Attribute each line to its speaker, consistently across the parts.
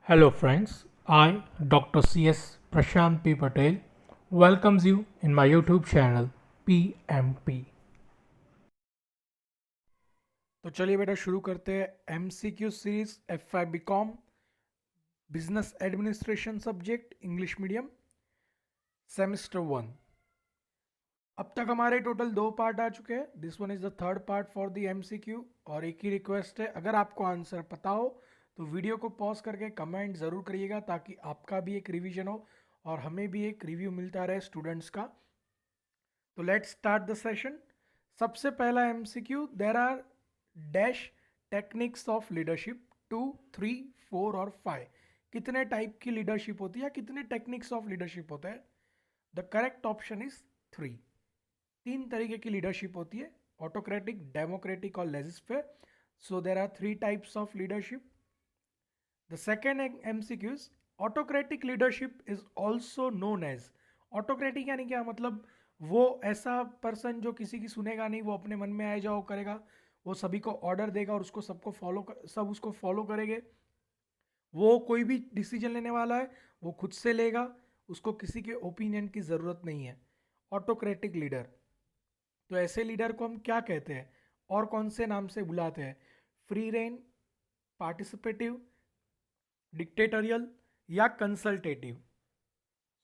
Speaker 1: Hello friends, I, Dr. C.S. Prashant P. Patel, welcomes you in my YouTube channel PMP. तो चलिए बेटा शुरू करते हैं MCQ series F5 BCom business administration subject English medium semester 1। अब तक हमारे टोटल 2 पार्ट आ चुके हैं। This one is the third part for the MCQ। और एक ही रिक्वेस्ट है, अगर आपको आंसर पता हो तो वीडियो को पॉज करके कमेंट ज़रूर करिएगा ताकि आपका भी एक रिवीजन हो और हमें भी एक रिव्यू मिलता रहे स्टूडेंट्स का। तो लेट्स स्टार्ट द सेशन। सबसे पहला MCQ, there are dash techniques of leadership 2, 3, 4 और 5। कितने टाइप की लीडरशिप होती है, कितने टेक्निक्स ऑफ लीडरशिप होते हैं? The correct option is 3। 3 तरीके की लीडरशिप होती है, ऑटोक्रेटिक, डेमोक्रेटिक और laissez faire. So there are 3 types of leadership. The second MCQ, autocratic leadership is also known as. Autocratic यानी क्या मतलब? वो ऐसा पर्सन जो किसी की सुनेगा नहीं, वो अपने मन में आए जाओ करेगा, वो सभी को ऑर्डर देगा और उसको सब उसको फॉलो करेंगे। वो कोई भी डिसीजन लेने वाला है वो खुद से लेगा, उसको किसी के ओपिनियन की ज़रूरत नहीं है। Autocratic leader. तो ऐसे लीडर को हम क्या कहते हैं और कौन से नाम से बुलाते हैं? फ्री रेन, पार्टिसिपेटिव, डिक्टेटोरियल या consultative?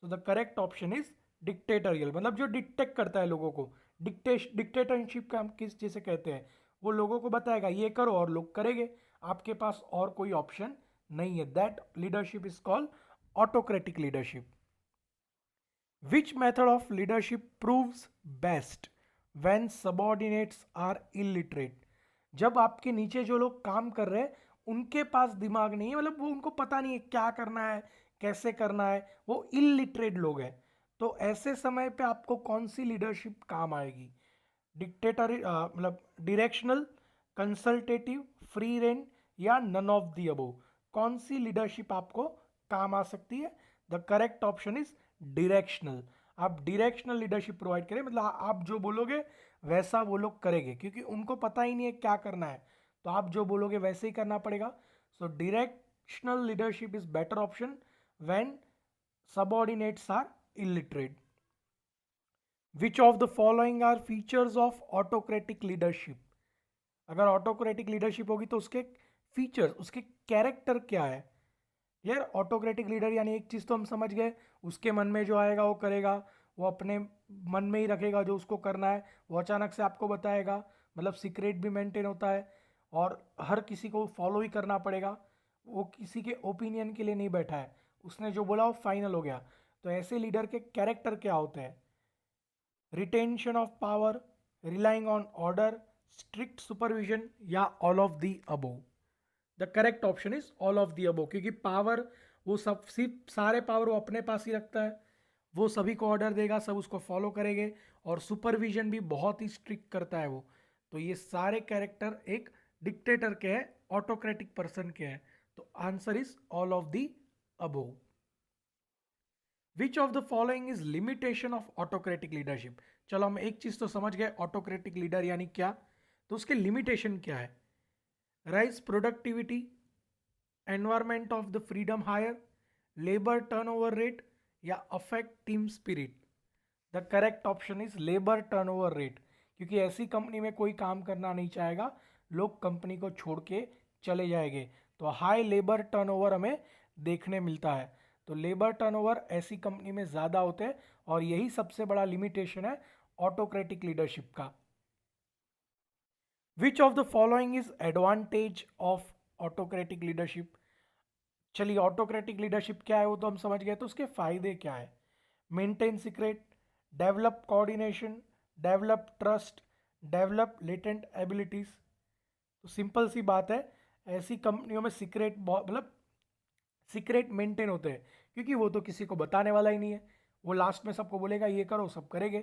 Speaker 1: So the correct option is dictatorial, मतलब जो डिक्टेट करता है लोगों को। डिक्टेटरशिप का हम किस जैसे कहते हैं, वो लोगों को बताएगा ये करो और लोग करेंगे, आपके पास और कोई ऑप्शन नहीं है। That leadership is called autocratic leadership. Which method of leadership proves best when subordinates are illiterate? जब आपके नीचे जो लोग काम कर रहे हैं उनके पास दिमाग नहीं है, मतलब वो उनको पता नहीं है क्या करना है, कैसे करना है, वो इलिटरेट लोग हैं। तो ऐसे समय पे आपको कौन सी लीडरशिप काम आएगी? डिक्टेटरी मतलब डायरेक्शनल, कंसल्टेटिव, फ्री रेन या नन ऑफ द अबव? कौन सी लीडरशिप आपको काम आ सकती है? The correct option is directional. आप डायरेक्शनल लीडरशिप प्रोवाइड करें, मतलब आप जो बोलोगे वैसा वो लोग करेंगे, क्योंकि उनको पता ही नहीं है क्या करना है, तो आप जो बोलोगे वैसे ही करना पड़ेगा। So directional leadership is better option when subordinates are illiterate. Which of the following are features of autocratic leadership? अगर ऑटोक्रेटिक लीडरशिप होगी तो उसके फीचर्स, उसके कैरेक्टर क्या है? यार ऑटोक्रेटिक लीडर यानी एक चीज़ तो हम समझ गए, उसके मन में जो आएगा वो करेगा, वो अपने मन में ही रखेगा जो उसको करना है, वो अचानक से आपको बताएगा, मतलब सीक्रेट भी मेंटेन होता है और हर किसी को फॉलो ही करना पड़ेगा। वो किसी के ओपिनियन के लिए नहीं बैठा है, उसने जो बोला वो फाइनल हो गया। तो ऐसे लीडर के कैरेक्टर क्या होते हैं? Retention of power, relying on order, strict supervision या all of the above? The correct option is all of the above, क्योंकि पावर, वो सब सिर्फ सारे पावर वो अपने पास ही रखता है, वो सभी को ऑर्डर देगा, सब उसको फॉलो करेंगे, और सुपरविजन भी बहुत ही स्ट्रिक्ट करता है वो। तो ये सारे कैरेक्टर एक डिक्टेटर के हैं, ऑटोक्रेटिक पर्सन के हैं। तो answer is all of the above. Which of the following is limitation of autocratic leadership? चलो हम एक चीज तो समझ गए, ऑटोक्रेटिक लीडर यानी क्या, तो उसके लिमिटेशन क्या है? Rise productivity, environment of the freedom higher, labour turnover rate या affect team spirit? The correct option is labour turnover rate, क्योंकि ऐसी कंपनी में कोई काम करना नहीं चाहेगा, लोग कंपनी को छोड़ के चले जाएंगे। तो हाई लेबर टर्नओवर हमें देखने मिलता है, तो लेबर टर्नओवर ऐसी कंपनी में ज़्यादा होते हैं और यही सबसे बड़ा लिमिटेशन है ऑटोक्रेटिक लीडरशिप का। विच of the following is advantage of autocratic leadership? चलिए ऑटोक्रेटिक लीडरशिप क्या है वो तो हम समझ गए, तो उसके फायदे क्या है? Maintain secret, develop coordination, develop trust, develop latent abilities? तो सिंपल सी बात है, ऐसी कंपनियों में सीक्रेट मतलब सीक्रेट मेंटेन होते हैं, क्योंकि वो तो किसी को बताने वाला ही नहीं है, वो लास्ट में सबको बोलेगा ये करो, सब करेंगे।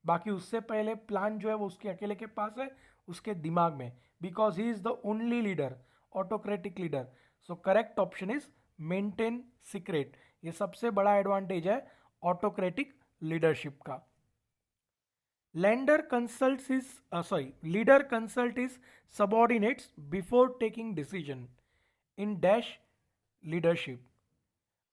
Speaker 1: बाकी उससे पहले प्लान जो है वो उसके अकेले के पास है, उसके दिमाग में, because he is the only leader, autocratic leader. So correct option is maintain secret. ये सबसे बड़ा एडवांटेज है ऑटोक्रेटिक लीडरशिप का। Leader consult is subordinates before taking decision in dash leadership.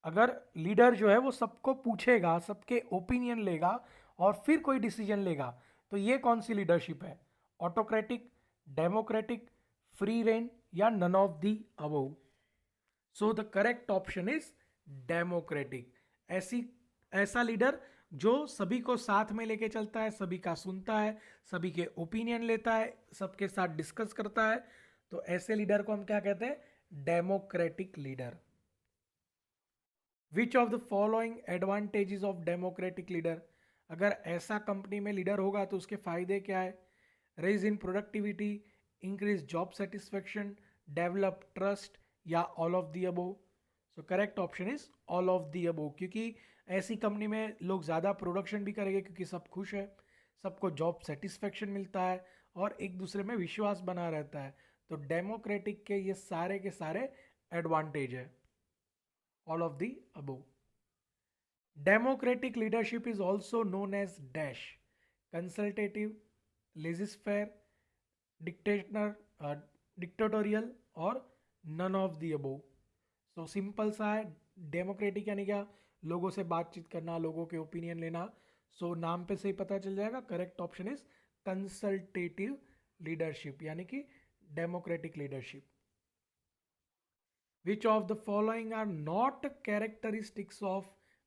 Speaker 1: अगर लीडर जो है वो सबको पूछेगा, सबके ओपिनियन लेगा और फिर कोई डिसीजन लेगा, तो ये कौन सी लीडरशिप है? ऑटोक्रेटिक, डेमोक्रेटिक, फ्री रेन या none of the above? So the correct option is democratic. ऐसी ऐसा लीडर जो सभी को साथ में लेके चलता है, सभी का सुनता है, सभी के ओपिनियन लेता है, सबके साथ डिस्कस करता है, तो ऐसे लीडर को हम क्या कहते हैं? Democratic leader. Which of the following advantages of democratic leader? अगर ऐसा कंपनी में लीडर होगा तो उसके फायदे क्या है? Raise in productivity, increase job satisfaction, develop trust या all of the above? So correct option is all of the above, क्योंकि ऐसी कंपनी में लोग ज़्यादा प्रोडक्शन भी करेंगे क्योंकि सब खुश है, सबको जॉब सेटिस्फेक्शन मिलता है और एक दूसरे में विश्वास बना रहता है। तो डेमोक्रेटिक के सारे एडवांटेज है, all of the above. Democratic leadership is also known as dash consultative, laissez-faire, dictator, dictatorial और none of the above. So simple सा है, डेमोक्रेटिक यानी क्या? लोगों से बातचीत करना, लोगों के ओपिनियन लेना। सो नाम पे से ही पता चल जाएगा, correct option is consultative leadership यानी कि democratic leadership. Which of the following are not characteristics of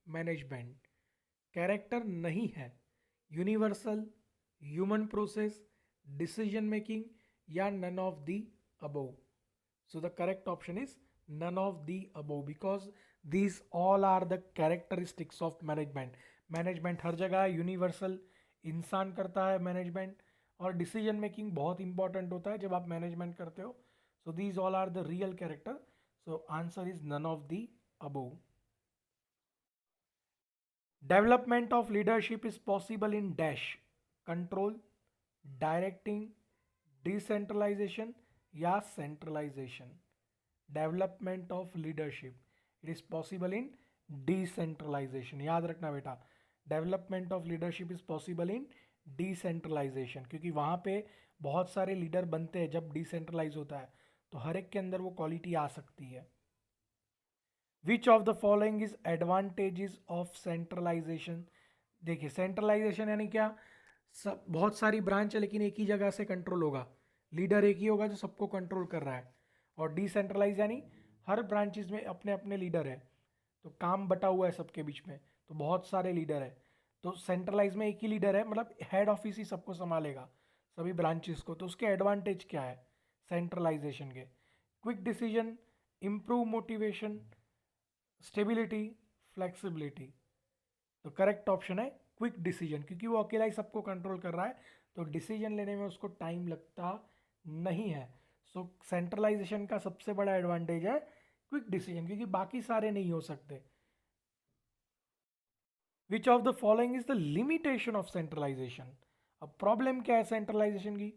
Speaker 1: management? Character नहीं है, universal, human process, decision making या none of the above? So the correct option is none of the above, because these all are the characteristics of management. Management हर जगह है, universal, इंसान करता है management, और डिसीजन मेकिंग बहुत important होता है जब आप मैनेजमेंट करते हो। So these all are the real character. So answer is none of the above. Development of leadership is possible in dash control, directing, decentralization या centralization. Development of leadership, it is possible in decentralization. याद रखना बेटा, development of leadership is possible in decentralization, क्योंकि वहाँ पे बहुत सारे leader बनते हैं जब डिसेंट्रलाइज होता है, तो हर एक के अंदर वो क्वालिटी आ सकती है। Which of the following is advantages of centralization? देखिए, सेंट्रलाइजेशन यानी क्या? सब बहुत सारी ब्रांच है लेकिन एक ही जगह से कंट्रोल होगा, लीडर एक ही होगा जो सबको कंट्रोल कर रहा है। और डिसेंट्रलाइज यानी हर ब्रांचेस में अपने अपने लीडर है, तो काम बटा हुआ है सबके बीच में, तो बहुत सारे लीडर है। तो सेंट्रलाइज में एक ही लीडर है, मतलब हेड ऑफिस ही सबको संभालेगा, सभी ब्रांचेस को। तो उसके एडवांटेज क्या है सेंट्रलाइजेशन के? Quick decision, improve motivation, stability, flexibility. तो करेक्ट ऑप्शन है क्विक डिसीजन, क्योंकि वो अकेला ही सबको कंट्रोल कर रहा है, तो डिसीजन लेने में उसको टाइम लगता नहीं है। सो सेंट्रलाइजेशन का सबसे बड़ा एडवांटेज है क्विक डिसीजन, क्योंकि बाकी सारे नहीं हो सकते। Which of the following is the limitation of centralization? अब प्रॉब्लम क्या है सेंट्रलाइजेशन की?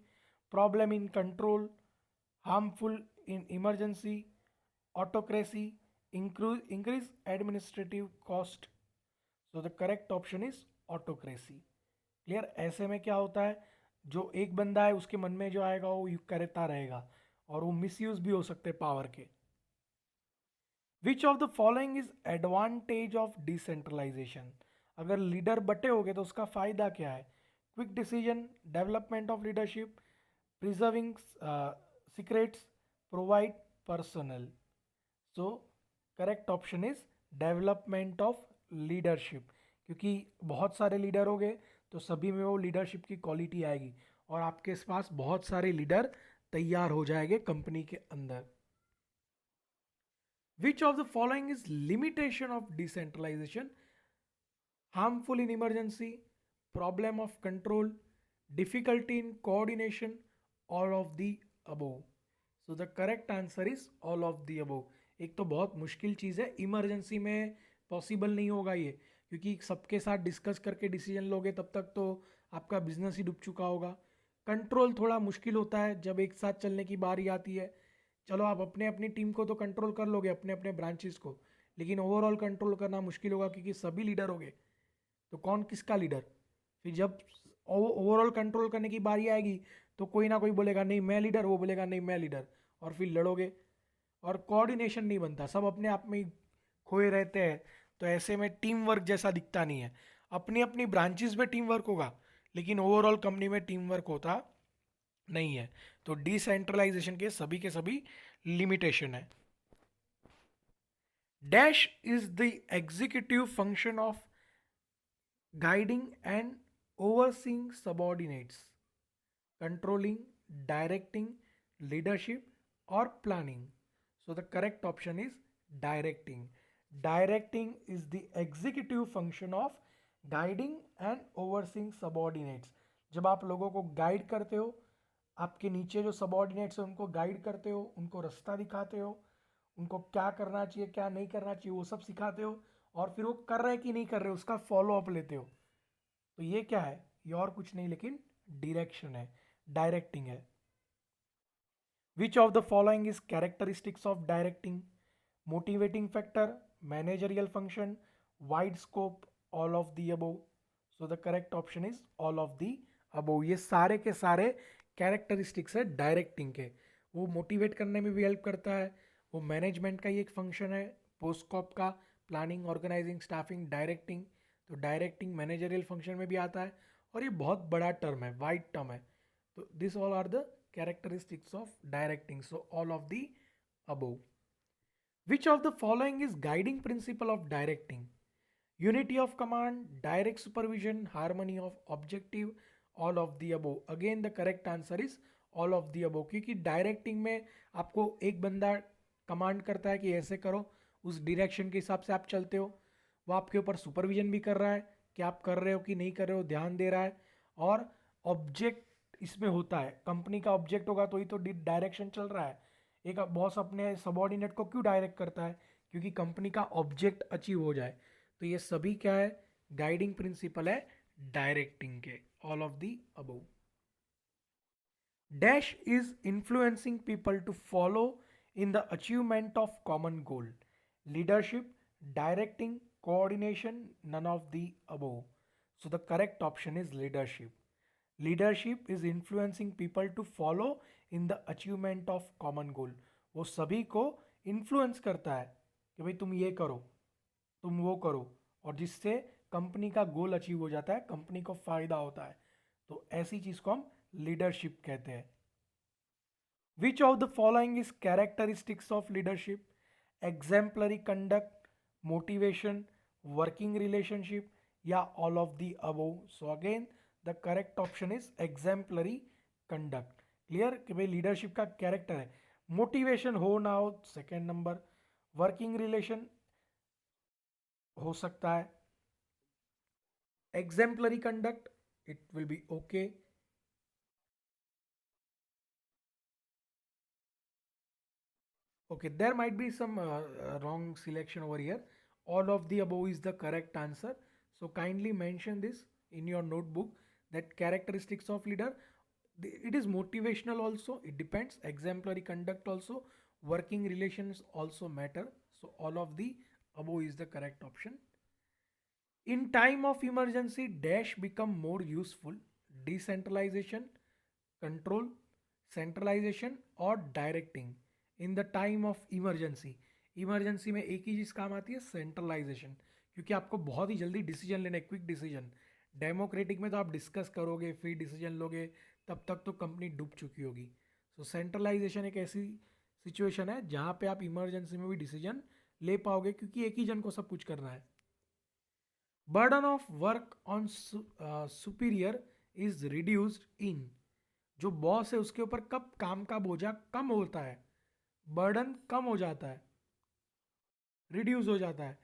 Speaker 1: Problem in control, harmful in emergency, autocracy, increase administrative cost. So the correct option is autocracy. Clear? ऐसे में क्या होता है, जो एक बंदा है उसके मन में जो आएगा वो करता रहेगा और वो मिसयूज भी हो सकते हैं पावर के। Which of the following is advantage of decentralization? अगर लीडर बटे हो गए तो उसका फायदा क्या है? Quick decision, development of leadership, preserving secrets, provide personal. So correct option is development of leadership, क्योंकि बहुत सारे लीडर हो गए तो सभी में वो लीडरशिप की क्वालिटी आएगी और आपके पास बहुत सारे लीडर तैयार हो जाएंगे कंपनी के अंदर। Which of the following is limitation of decentralization? Harmful in emergency, problem of control, difficulty in coordination, all of the above. So the correct answer is all of the above. एक तो बहुत मुश्किल चीज़ है, emergency में possible नहीं होगा ये, क्योंकि सबके साथ डिस्कस करके डिसीजन लोगे तब तक तो आपका बिजनेस ही डूब चुका होगा। कंट्रोल थोड़ा मुश्किल होता है जब एक साथ चलने की बारी आती है। चलो आप अपने अपनी टीम को तो कंट्रोल कर लोगे, अपने अपने ब्रांचेस को, लेकिन ओवरऑल कंट्रोल करना मुश्किल होगा क्योंकि सभी लीडर हो गए, तो कौन किसका लीडर? फिर जब ओवरऑल कंट्रोल करने की बारी आएगी तो कोई ना कोई बोलेगा नहीं मैं लीडर, वो बोलेगा नहीं मैं लीडर, और फिर लड़ोगे और कोऑर्डिनेशन नहीं बनता, सब अपने आप में ही खोए रहते हैं। तो ऐसे में टीम वर्क जैसा दिखता नहीं है। अपनी अपनी ब्रांचेस में टीम वर्क होगा, लेकिन ओवरऑल कंपनी में टीम वर्क होता नहीं है। तो डिसेंट्रलाइजेशन के सभी लिमिटेशन है। Dash is the executive function of guiding and overseeing subordinates, controlling, directing, leadership, or planning. So the correct option is directing. Directing is the executive function of guiding and overseeing subordinates. जब आप लोगों को guide करते हो, आपके नीचे जो subordinates हैं उनको गाइड करते हो, उनको रास्ता दिखाते हो, उनको क्या करना चाहिए क्या नहीं करना चाहिए वो सब सिखाते हो, और फिर वो कर रहे कि नहीं कर रहे उसका फॉलो अप लेते हो। तो ये क्या है? ये और कुछ नहीं लेकिन डायरेक्शन है, डायरेक्टिंग है। Which of the following is characteristics of directing? Motivating factor, managerial function, wide scope, all of the above. So the correct option is all of the above. ये सारे के सारे कैरेक्टरिस्टिक्स है डायरेक्टिंग के। वो motivate करने में भी हेल्प करता है, वो मैनेजमेंट का ही एक फंक्शन है, पोस्टकॉप का प्लानिंग, ऑर्गेनाइजिंग, स्टाफिंग, डायरेक्टिंग। तो डायरेक्टिंग मैनेजरियल फंक्शन में भी आता है, और ये बहुत बड़ा टर्म है, वाइड टर्म है। तो this all are the characteristics of directing, so all of the above. Which of the following is guiding principle of directing? Unity of command, direct supervision, harmony of objective, all of the above. Again the correct answer is all of the above, क्योंकि directing में आपको एक बंदा command करता है कि ऐसे करो, उस डायरेक्शन के हिसाब से आप चलते हो। वो आपके ऊपर सुपरविजन भी कर रहा है कि आप कर रहे हो कि नहीं कर रहे हो, ध्यान दे रहा है। और ऑब्जेक्ट इसमें होता है, कंपनी का ऑब्जेक्ट होगा तो ही तो डायरेक्शन चल रहा है। एक बॉस अपने सबॉर्डिनेट को क्यों डायरेक्ट करता है? क्योंकि कंपनी का ऑब्जेक्ट अचीव हो जाए। तो ये सभी क्या है? गाइडिंग प्रिंसिपल है डायरेक्टिंग के, all of the above. Dash is influencing people to follow in the achievement of common goal. Leadership, directing, coordination, none of the above. So the correct option is leadership. Leadership is influencing people to follow in the achievement of common goal. वो सभी को influence करता है कि भाई तुम ये करो, तुम वो करो, और जिससे कंपनी का गोल अचीव हो जाता है, कंपनी को फायदा होता है। तो ऐसी चीज को हम लीडरशिप कहते हैं। Which of the following is characteristics of leadership? Exemplary conduct, motivation, working relationship, या all of the above? So again the correct option is exemplary conduct. Clear कि भाई लीडरशिप का कैरेक्टर है, मोटिवेशन हो ना हो सेकेंड नंबर, वर्किंग रिलेशन हो सकता है, exemplary conduct it will be okay. Okay, there might be some wrong selection over here. All of the above is the correct answer. So kindly mention this in your notebook, that characteristics of leader, it is motivational also, it depends, exemplary conduct also, working relations also matter. So all of the above is the correct option. In time of emergency, dash become more useful: decentralization, control, centralization, और directing. In the time of emergency, emergency में एक ही चीज़ काम आती है, centralisation, क्योंकि आपको बहुत ही जल्दी डिसीजन लेना है, क्विक डिसीजन। डेमोक्रेटिक में तो आप डिस्कस करोगे फिर डिसीजन लोगे, तब तक तो कंपनी डूब चुकी होगी। सो सेंट्रलाइजेशन एक ऐसी सिचुएशन है जहाँ पे आप इमरजेंसी में भी डिसीजन ले पाओगे, क्योंकि एक ही जन को सब कुछ करना है। Burden of work on superior is reduced in, जो बॉस है उसके ऊपर कब काम का बोझा कम होता है, बर्डन कम हो जाता है, रिड्यूस हो जाता है।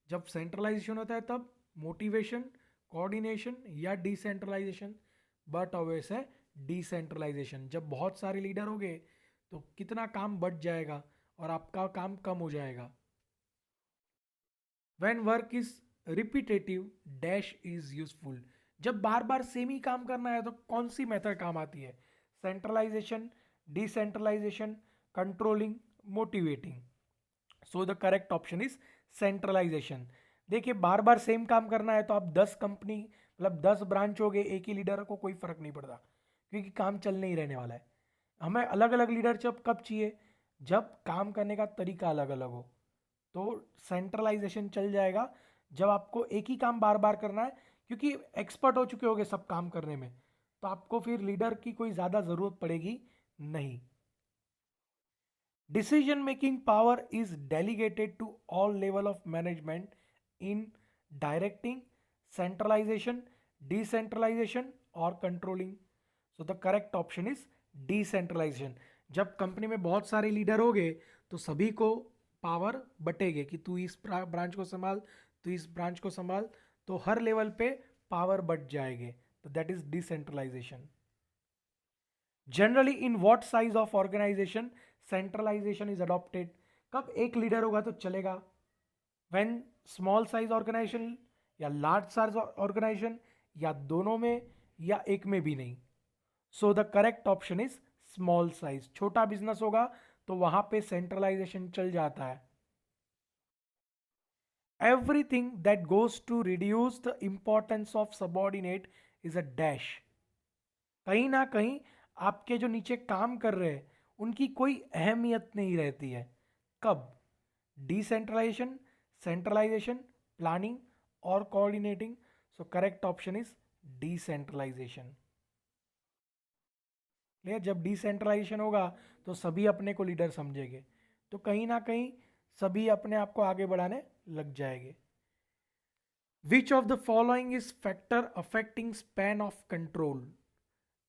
Speaker 1: जब सेंट्रलाइजेशन होता है तब मोटिवेशन, कोऑर्डिनेशन या डिसेंट्रलाइजेशन। बट ऑब्वियस है डिसेंट्रलाइजेशन। जब बहुत सारे लीडर हो गए तो कितना काम बढ़ जाएगा और आपका काम कम हो जाएगा। When work is repetitive, dash is useful, जब बार बार सेम ही काम करना है तो कौन सी मेथड काम आती है? Centralization, decentralization, controlling, motivating. So the correct option is centralization. देखिए बार बार सेम काम करना है तो आप 10 कंपनी मतलब 10 ब्रांच हो गए, एक ही लीडर को कोई फर्क नहीं पड़ता, क्योंकि काम चलने ही रहने वाला है। हमें अलग अलग लीडर जब कब चाहिए? जब काम करने का तरीका अलग अलग हो तो सेंट्रलाइजेशन चल जाएगा। जब आपको एक ही काम बार बार करना है, क्योंकि एक्सपर्ट हो चुके होगे सब काम करने में, तो आपको फिर लीडर की कोई ज़्यादा ज़रूरत पड़ेगी नहीं। Decision making power is delegated to all level of management in directing, centralization, decentralization or controlling. So the correct option is decentralization. जब कंपनी में बहुत सारे लीडर हो गए तो सभी को पावर बटेगे कि तू इस ब्रांच को संभाल, तू इस ब्रांच को संभाल, तो हर लेवल पे पावर बट जाएंगे, तो that is decentralization. Generally in what size of organization centralization is adopted? कब एक लीडर होगा तो चलेगा? व्हेन स्मॉल साइज ऑर्गेनाइजेशन या लार्ज साइज ऑर्गेनाइजेशन, या दोनों में, या एक में भी नहीं। So the correct option is small size. छोटा बिजनेस होगा तो वहां पे सेंट्रलाइजेशन चल जाता है। Everything that goes to reduce the importance of subordinate is a dash. कहीं ना कहीं आपके जो नीचे काम कर रहे हैं उनकी कोई अहमियत नहीं रहती है। कब? डिसेंट्रलाइजेशन, सेंट्रलाइजेशन, प्लानिंग और coordinating. So correct option is decentralization. Clear? जब डिसेंट्रलाइजेशन होगा तो सभी अपने को लीडर समझेंगे, तो कहीं ना कहीं सभी अपने आप को आगे बढ़ाने लग जाएंगे। विच of the following is factor affecting span of control?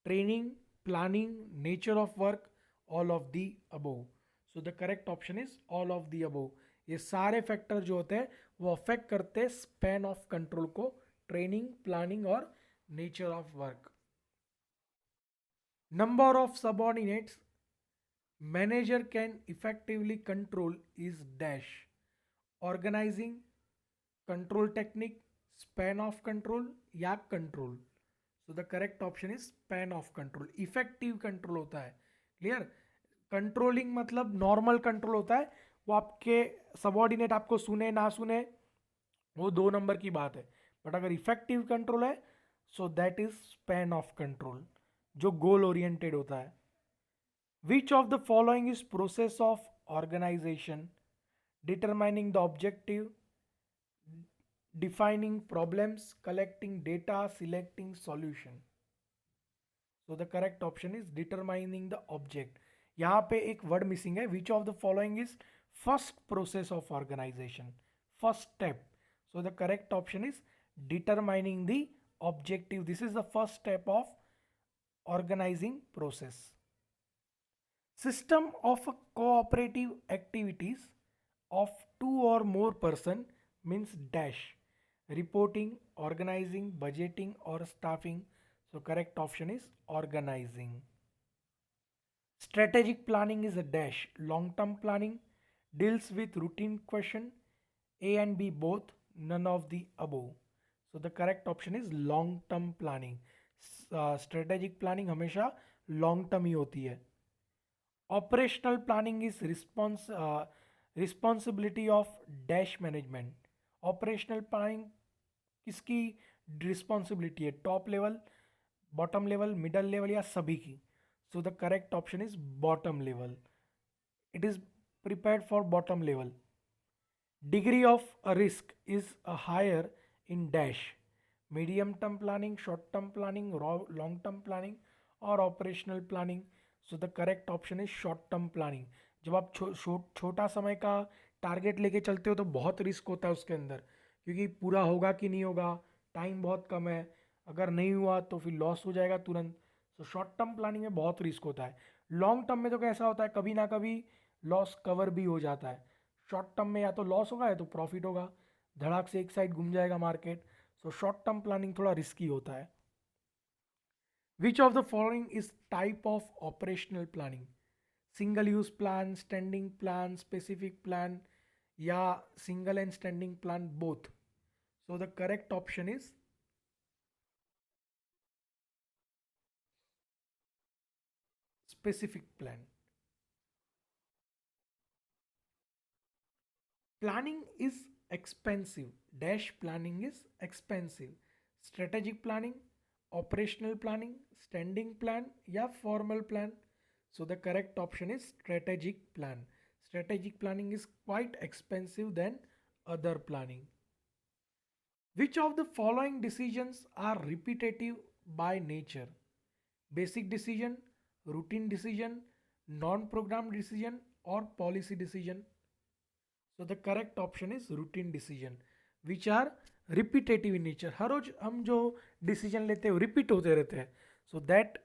Speaker 1: Training, planning, nature of work, all of the above. So the correct option is all of the above. ये सारे फैक्टर जो होते हैं वो अफेक्ट करते हैं स्पैन ऑफ कंट्रोल को, training, planning और nature of work. Number of subordinates manager can effectively control is dash. Organising, control technique, span of control या control. So the correct option is span of control. Effective control होता है। Clear? Controlling मतलब normal control होता है, वो आपके subordinate आपको सुने ना सुने वो दो नंबर की बात है। बट अगर इफेक्टिव कंट्रोल है so that is span of control, जो गोल ओरिएंटेड होता है। Which of the following is process of organization? Determining the objective, defining problems, collecting data, selecting solution. So the correct option is determining the object. यहाँ पे एक word missing है। Which of the following is first process of organization, first step. So the correct option is determining the objective. This is the first step of organizing process. System of cooperative activities of two or more person means dash. Reporting, organizing, budgeting or staffing. So correct option is organizing. Strategic planning is a dash. Long term planning deals with routine question. A and B both, none of the above. So the correct option is long term planning. Strategic planning हमेशा long term ही होती है। Operational planning is responsibility of dash management. Operational planning किसकी responsibility है? Top level, bottom level, middle level या सभी की? So the correct option is bottom level. It is prepared for bottom level. Degree of a risk is a higher in dash. Medium term planning, short term planning, long term planning और operational planning. So the correct option is short term planning. जब आप छोटा समय का target लेके चलते हो तो बहुत रिस्क होता है उसके अंदर, क्योंकि पूरा होगा कि नहीं होगा, टाइम बहुत कम है, अगर नहीं हुआ तो फिर लॉस हो जाएगा तुरंत। तो शॉर्ट टर्म प्लानिंग में बहुत रिस्क होता है। लॉन्ग टर्म में तो कैसा होता है, कभी ना कभी लॉस कवर भी हो जाता है। शॉर्ट टर्म में या तो लॉस होगा या तो प्रॉफिट होगा, धड़ाक से एक साइड घूम जाएगा market. So short term planning थोड़ा रिस्की होता है। Which of the following is type of operational planning? Single use plan, standing plan, specific plan या single and standing plan both? So the correct option is specific plan. Planning is expensive. Dash planning is expensive. Strategic planning, operational planning, standing plan या formal plan. So the correct option is strategic plan. Strategic planning is quite expensive than other planning. Which of the following decisions are repetitive by nature? Basic decision, routine decision, non-programmed decision or policy decision? So the correct option is routine decision, which are repetitive in nature. हर रोज हम जो decision लेते हैं repeat होते रहते हैं. So that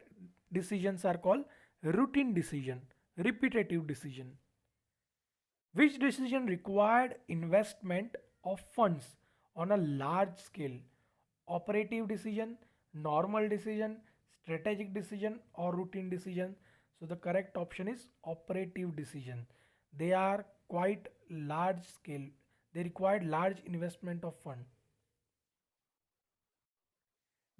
Speaker 1: decisions are called routine decision, repetitive decision. Which decision required investment of funds on a large scale? Operative decision, normal decision, strategic decision or routine decision? So the correct option is operative decision. They are quite large scale. They required large investment of fund.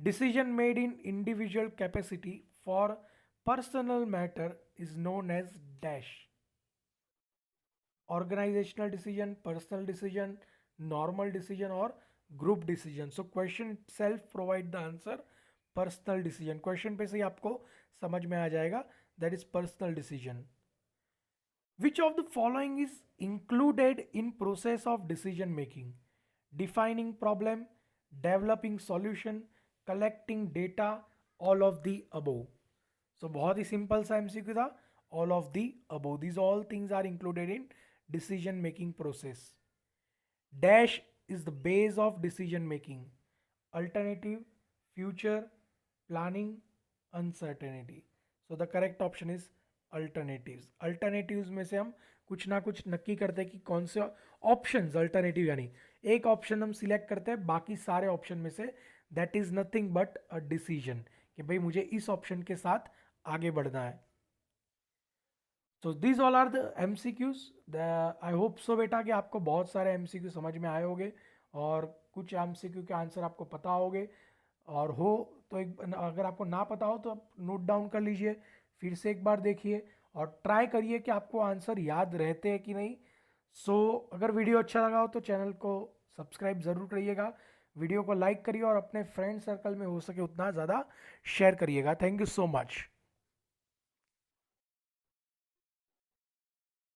Speaker 1: Decision made in individual capacity for personal matter is known as dash. Organizational decision, personal decision, normal decision or group decision. So question itself provide the answer personal decision. Question पे से ही आपको समझ में आ जाएगा that is personal decision. Which of the following is included in process of decision making? Defining problem, developing solution, collecting data, all of the above. So बहुत ही simple सा MCQ था, all of the above. These all things are included in decision making process. Dash is the base of decision making. Alternative, future, planning, uncertainty. So the correct option is alternatives. Alternatives में से हम कुछ ना कुछ नक्की करते हैं कि कौन से ऑप्शंस अल्टरनेटिव, यानी एक ऑप्शन हम सिलेक्ट करते हैं बाकी सारे ऑप्शन में से. That is nothing but a decision कि भाई मुझे इस ऑप्शन के साथ आगे बढ़ना है. तो these all are the MCQs. I hope so बेटा कि आपको बहुत सारे MCQ समझ में आए होंगे और कुछ MCQ के आंसर आपको पता होंगे. और हो तो एक, अगर आपको ना पता हो तो आप नोट डाउन कर लीजिए, फिर से एक बार देखिए और ट्राई करिए कि आपको आंसर याद रहते हैं कि नहीं. सो अगर वीडियो अच्छा लगा हो तो चैनल को सब्सक्राइब ज़रूर करिएगा, वीडियो को लाइक करिए और अपने फ्रेंड सर्कल में हो सके उतना ज़्यादा शेयर करिएगा. Thank you so much.